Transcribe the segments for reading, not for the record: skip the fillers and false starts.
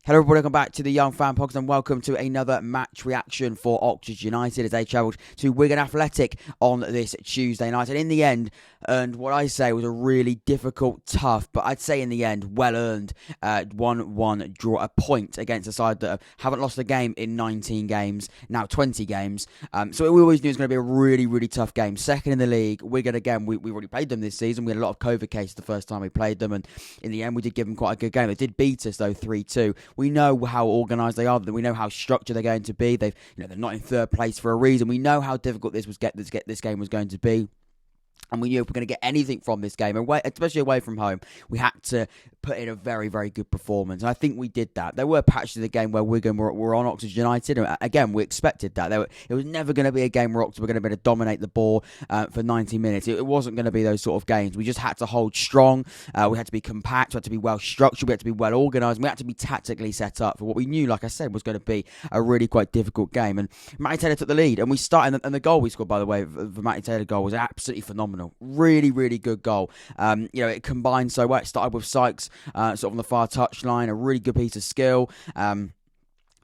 Hello everybody, welcome back to the Young Fan Podcast and welcome to another match reaction for Oxford United as they travelled to Wigan Atheltic on this Tuesday night. And in the end, earned what I say was a really difficult, tough, but I'd say in the end, well-earned 1-1 draw, a point against a side that haven't lost a game in 19 games, now 20 games. So we always knew it was going to be a really, really tough game. Second in the league, Wigan again, we already played them this season. We had a lot of COVID cases the first time we played them, and in the end we did give them quite a good game. They did beat us though 3-2. We know how organised they are. We know how structured they're going to be. They're not in third place for a reason. We know how difficult this game was going to be. And we knew if we're going to get anything from this game, especially away from home, we had to put in a very, very good performance. And I think we did that. There were patches of the game where Wigan were on Oxford United. And again, we expected that. It was never going to be a game where Oxford were going to be able to dominate the ball for 90 minutes. It wasn't going to be those sort of games. We just had to hold strong. We had to be compact. We had to be well structured. We had to be well organised. We had to be tactically set up for what we knew, like I said, was going to be a really quite difficult game. And Matty Taylor took the lead. And we started, and the goal we scored, by the way, the Matty Taylor goal was absolutely phenomenal. Really, really good goal. It combined so well. It started with Sykes sort of on the far touchline, a really good piece of skill.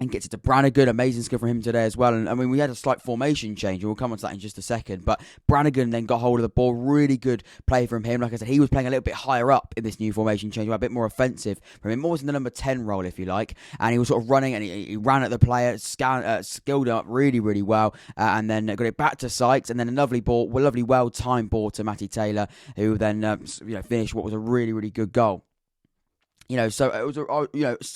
And gets it to Brannigan, amazing skill from him today as well. And I mean, we had a slight formation change, and we'll come on to that in just a second. But Brannigan then got hold of the ball, really good play from him. Like I said, he was playing a little bit higher up in this new formation change, a bit more offensive from him, more in the number 10 role, if you like. And he was sort of running, and he ran at the player, skilled up really, really well, and then got it back to Sykes, and then a lovely well-timed ball to Matty Taylor, who then finished what was a really, really good goal. So it was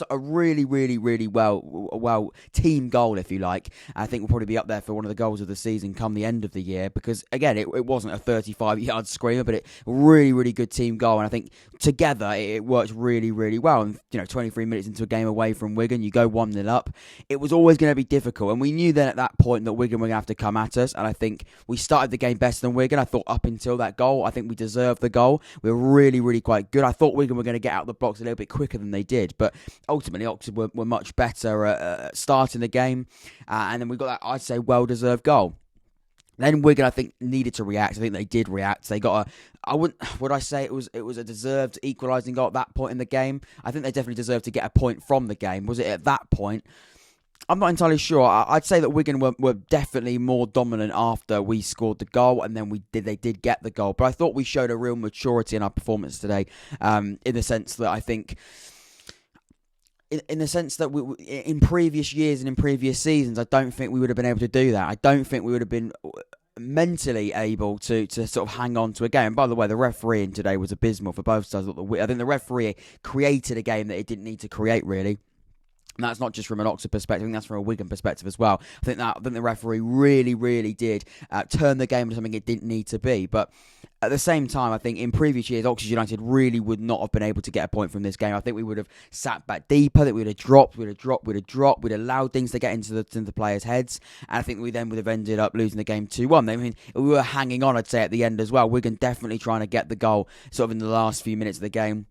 a really, really, really well team goal, if you like. I think we'll probably be up there for one of the goals of the season come the end of the year because, again, it wasn't a 35-yard screamer, but it really, really good team goal. And I think together it worked really, really well. And, 23 minutes into a game away from Wigan, you go 1-0 up. It was always going to be difficult. And we knew then at that point that Wigan were going to have to come at us. And I think we started the game better than Wigan. I thought up until that goal, I think we deserved the goal. We were really, really quite good. I thought Wigan were going to get out of the box a little bit quicker than they did, but ultimately Oxford were much better at starting the game, and then we got that, I'd say, well-deserved goal. Then Wigan, I think, needed to react. I think they did react. They got would I say it was a deserved equalising goal at that point in the game? I think they definitely deserved to get a point from the game. Was it at that point? I'm not entirely sure. I'd say that Wigan were definitely more dominant after we scored the goal, and then they did get the goal. But I thought we showed a real maturity in our performance today, in the sense that I think, in the sense that in previous years and in previous seasons, I don't think we would have been able to do that. I don't think we would have been mentally able to sort of hang on to a game. And by the way, the refereeing today was abysmal for both sides. I think the referee created a game that it didn't need to create, really. And that's not just from an Oxford perspective, I think that's from a Wigan perspective as well. I think the referee really, really did turn the game into something it didn't need to be. But at the same time, I think in previous years, Oxford United really would not have been able to get a point from this game. I think we would have sat back deeper, that we'd have dropped, we'd allowed things to get into the players' heads. And I think we then would have ended up losing the game 2-1. I mean, we were hanging on, I'd say, at the end as well. Wigan definitely trying to get the goal sort of in the last few minutes of the game.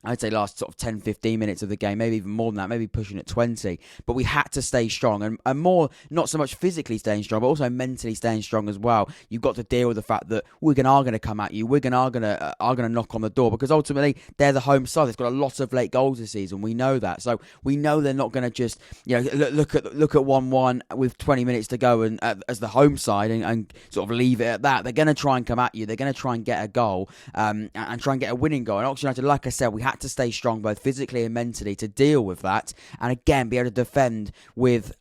I'd say last sort of 10, 15 minutes of the game, maybe even more than that, maybe pushing at 20. But we had to stay strong, and more, not so much physically staying strong, but also mentally staying strong as well. You've got to deal with the fact that Wigan are going to come at you. Wigan are going to knock on the door, because ultimately they're the home side. They've got a lot of late goals this season. We know that. So we know they're not going to just look at 1-1 with 20 minutes to go and as the home side and sort of leave it at that. They're going to try and come at you. They're going to try and get a goal and try and get a winning goal. And Oxford United, like I said, we had to stay strong both physically and mentally to deal with that, and again be able to defend with,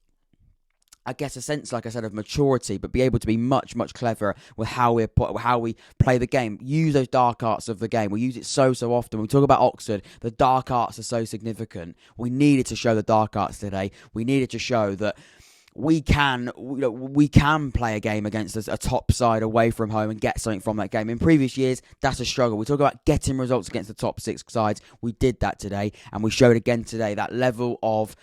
I guess, a sense, like I said, of maturity, but be able to be much, much cleverer with how we play the game. Use those dark arts of the game. We use it so often. When we talk about Oxford, the dark arts are so significant. We needed to show the dark arts today. We needed to show that we can play a game against a top side away from home and get something from that game. In previous years, that's a struggle. We talk about getting results against the top 6 sides. We did that today, and we showed again today that level of,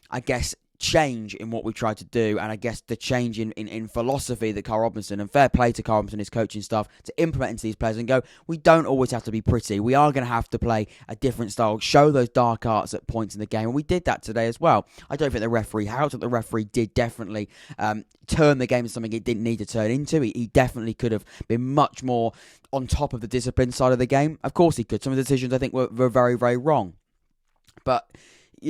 I guess, change in what we tried to do, and I guess the change in philosophy that Carl Robinson, and fair play to Carl Robinson and his coaching staff, to implement into these players and go, we don't always have to be pretty. We are going to have to play a different style, show those dark arts at points in the game, and we did that today as well. I don't think the referee helped, but the referee did definitely turn the game into something it didn't need to turn into. He definitely could have been much more on top of the discipline side of the game. Of course he could. Some of the decisions I think were very, very wrong. But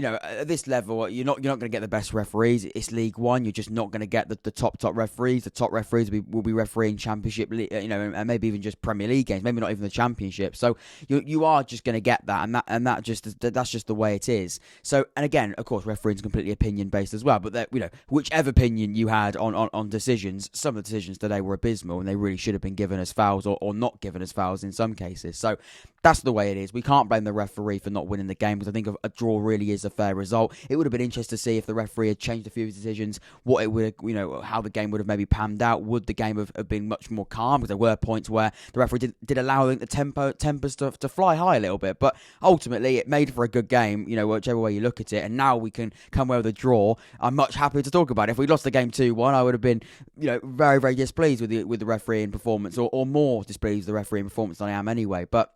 at this level, you're not going to get the best referees. It's League One. You're just not going to get the top referees. The top referees will be refereeing Championship, and maybe even just Premier League games. Maybe not even the Championship. So you are just going to get that, that's just the way it is. So, and again, of course, refereeing is completely opinion based as well. But whichever opinion you had on decisions, some of the decisions today were abysmal, and they really should have been given as fouls or not given as fouls in some cases. So that's the way it is. We can't blame the referee for not winning the game, because I think a draw really is a fair result. It would have been interesting to see if the referee had changed a few of his decisions, what it would, how the game would have maybe panned out. Would the game have been much more calm? Because there were points where the referee did allow the tempers to fly high a little bit, but ultimately it made for a good game, whichever way you look at it. And now we can come away with a draw. I'm much happier to talk about it. If we lost the game 2-1, I would have been, very, very displeased with the refereeing performance, or more displeased with the refereeing performance than I am anyway. But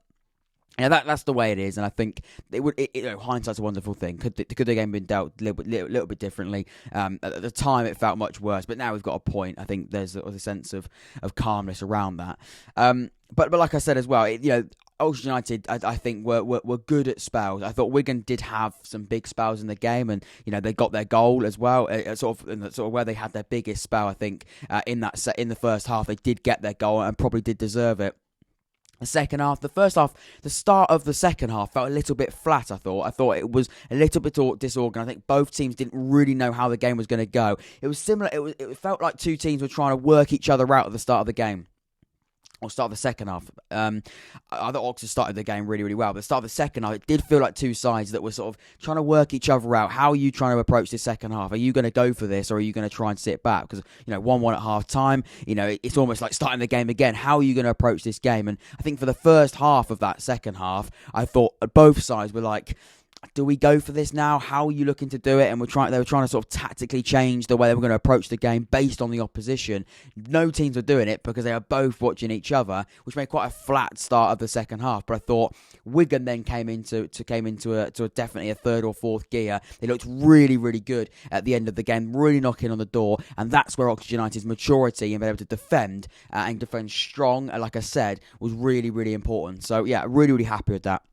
that's the way it is, and I think it would. Hindsight's a wonderful thing. Could the game have been dealt a little bit differently? At the time, it felt much worse, but now we've got a point. I think there's a sense of calmness around that. But like I said as well, Oxford United, I think were good at spells. I thought Wigan did have some big spells in the game, and they got their goal as well. Sort of where they had their biggest spell. I think in the first half, they did get their goal and probably did deserve it. The second half, the first half, the start of the second half felt a little bit flat, I thought it was a little bit disorganised. I think both teams didn't really know how the game was going to go. It was similar, it felt like two teams were trying to work each other out at the start of the game. Or start of the second half. I thought Oxford started the game really, really well. But at the start of the second half, it did feel like two sides that were sort of trying to work each other out. How are you trying to approach this second half? Are you going to go for this, or are you going to try and sit back? Because, 1-1 at half time, it's almost like starting the game again. How are you going to approach this game? And I think for the first half of that second half, I thought both sides were like, do we go for this now? How are you looking to do it? And they were trying to sort of tactically change the way they were going to approach the game based on the opposition. No teams were doing it because they were both watching each other, which made quite a flat start of the second half. But I thought Wigan then came into definitely a third or fourth gear. They looked really, really good at the end of the game, really knocking on the door. And that's where Oxford United's maturity and being able to defend and defend strong, like I said, was really, really important. So yeah, really, really happy with that.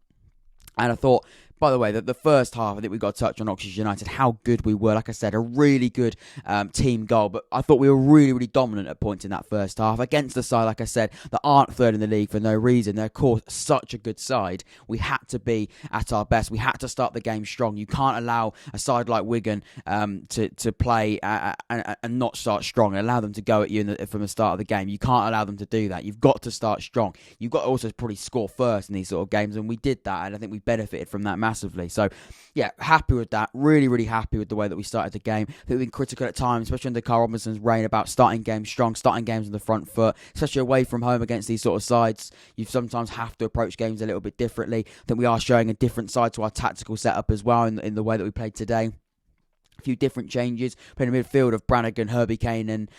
And I thought, by the way, the first half, I think we got to touch on Oxford United, how good we were. Like I said, a really good team goal, but I thought we were really, really dominant at points in that first half against the side, like I said, that aren't third in the league for no reason. They're, of course, such a good side. We had to be at our best. We had to start the game strong. You can't allow a side like Wigan to play and not start strong and allow them to go at you from the start of the game. You can't allow them to do that. You've got to start strong. You've got to also probably score first in these sort of games, and we did that, and I think we benefited from that massively. So, yeah, happy with that. Really, really happy with the way that we started the game. I think we've been critical at times, especially under Carl Robinson's reign, about starting games strong, starting games on the front foot, especially away from home against these sort of sides. You sometimes have to approach games a little bit differently. I think we are showing a different side to our tactical setup as well in the way that we played today. A few different changes. Playing a midfield of Brannigan, Herbie Kane and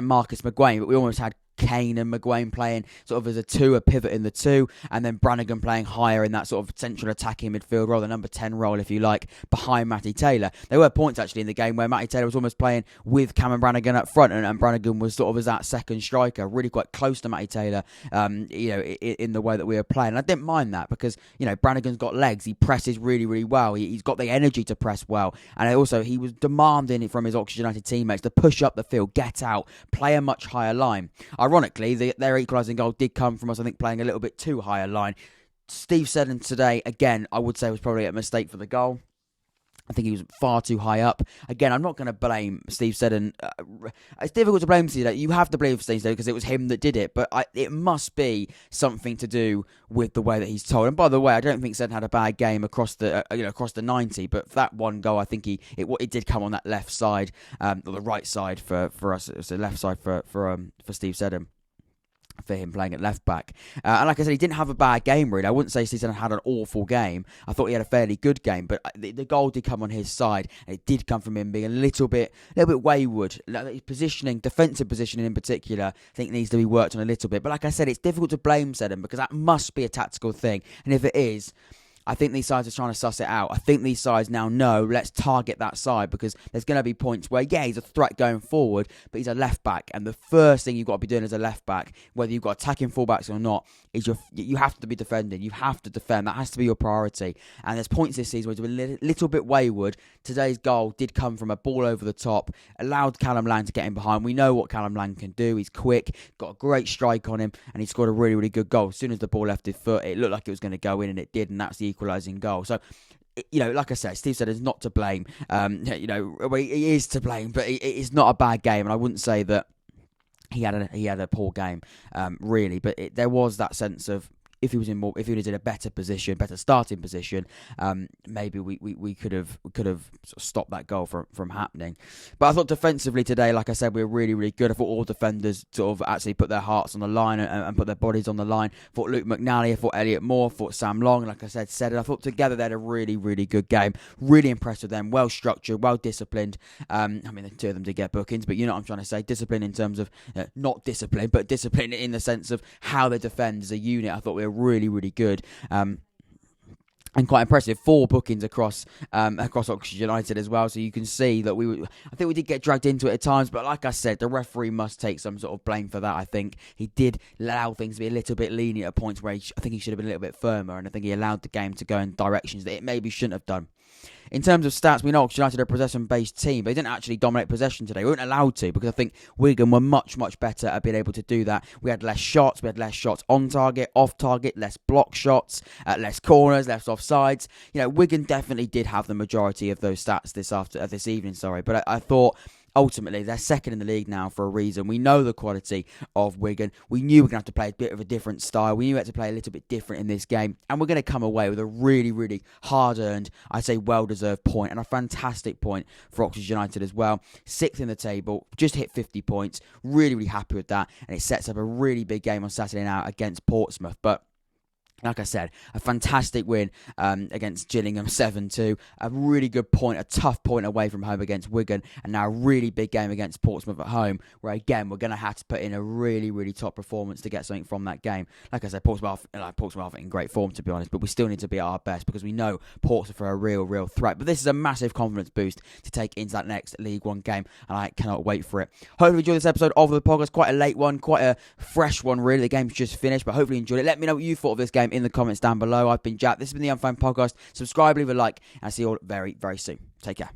Marcus McGuane, but we almost had Kane and McGuane playing sort of as a pivot in the two, and then Brannigan playing higher in that sort of central attacking midfield role, the number 10 role, if you like, behind Matty Taylor. There were points actually in the game where Matty Taylor was almost playing with Callum Brannigan up front, and Brannigan was sort of as that second striker, really quite close to Matty Taylor, in the way that we were playing. And I didn't mind that because, Brannigan's got legs, he presses really, really well, he's got the energy to press well, and also he was demanding it from his Oxford United teammates to push up the field, get out, play a much higher line. Ironically, their equalising goal did come from us, I think, playing a little bit too high a line. Steve Seddon today, again, I would say was probably a mistake for the goal. I think he was far too high up. Again, I'm not going to blame Steve Seddon. It's difficult to blame Steve Seddon. You have to blame Steve Seddon because it was him that did it. But it must be something to do with the way that he's told. And by the way, I don't think Seddon had a bad game across the 90. But for that one goal, I think it did come on that left side, or the right side for us. It was the left side for Steve Seddon, for him playing at left back. And like I said, he didn't have a bad game really. I wouldn't say Steve Seddon had an awful game. I thought he had a fairly good game, but the goal did come on his side, and it did come from him being a little bit wayward. His positioning, defensive positioning in particular, I think needs to be worked on a little bit. But like I said, it's difficult to blame Seddon because that must be a tactical thing. And if it is, I think these sides are trying to suss it out. I think these sides now know, let's target that side, because there's going to be points where, yeah, he's a threat going forward, but he's a left back, and the first thing you've got to be doing as a left back, whether you've got attacking fullbacks or not, is you have to be defending. You have to defend. That has to be your priority. And there's points this season where he's been a little bit wayward. Today's goal did come from a ball over the top, allowed Callum Lang to get in behind. We know what Callum Lang can do. He's quick, got a great strike on him, and he scored a really, really good goal. As soon as the ball left his foot, it looked like it was going to go in, and it did, and that's the equalising goal. So, like I said, Steve said is not to blame. He is to blame, but it's not a bad game, and I wouldn't say that he had a poor game, really. But there was that sense of, if he was in a better position, better starting position, maybe we could have sort of stopped that goal from happening. But I thought defensively today, like I said, we were really, really good. I thought all defenders sort of actually put their hearts on the line and put their bodies on the line. I thought Luke McNally, I thought Elliot Moore, I thought Sam Long, like I said it. I thought together they had a really, really good game. Really impressed with them. Well structured, well disciplined. The two of them did get bookings, but you know what I'm trying to say. Discipline in terms of, not discipline, but discipline in the sense of how they defend as a unit. I thought we were really, really good. And quite impressive. 4 bookings across Oxford United as well. So you can see that I think we did get dragged into it at times. But like I said, the referee must take some sort of blame for that. I think he did allow things to be a little bit lenient at points where I think he should have been a little bit firmer. And I think he allowed the game to go in directions that it maybe shouldn't have done. In terms of stats, we know Oxford United are a possession-based team, but they didn't actually dominate possession today. We weren't allowed to, because I think Wigan were much, much better at being able to do that. We had less shots. We had less shots on target, off target, less block shots, less corners, less offsides. Wigan definitely did have the majority of those stats this evening. But I thought, ultimately, they're second in the league now for a reason. We know the quality of Wigan. We knew we were going to have to play a bit of a different style. We knew we had to play a little bit different in this game. And we're going to come away with a really, really hard-earned, I'd say well-deserved point, and a fantastic point for Oxford United as well. 6th in the table, just hit 50 points. Really, really happy with that. And it sets up a really big game on Saturday night against Portsmouth. But like I said, a fantastic win against Gillingham 7-2. A really good point, a tough point away from home against Wigan. And now a really big game against Portsmouth at home, where again, we're going to have to put in a really, really top performance to get something from that game. Like I said, Portsmouth are in great form, to be honest, but we still need to be at our best, because we know Portsmouth are a real, real threat. But this is a massive confidence boost to take into that next League One game, and I cannot wait for it. Hopefully you enjoyed this episode of the podcast. Quite a late one, quite a fresh one, really. The game's just finished, but hopefully you enjoyed it. Let me know what you thought of this game in the comments down below. I've been Jack. This has been the Unfound Podcast. Subscribe, leave a like, and I'll see you all very, very soon. Take care.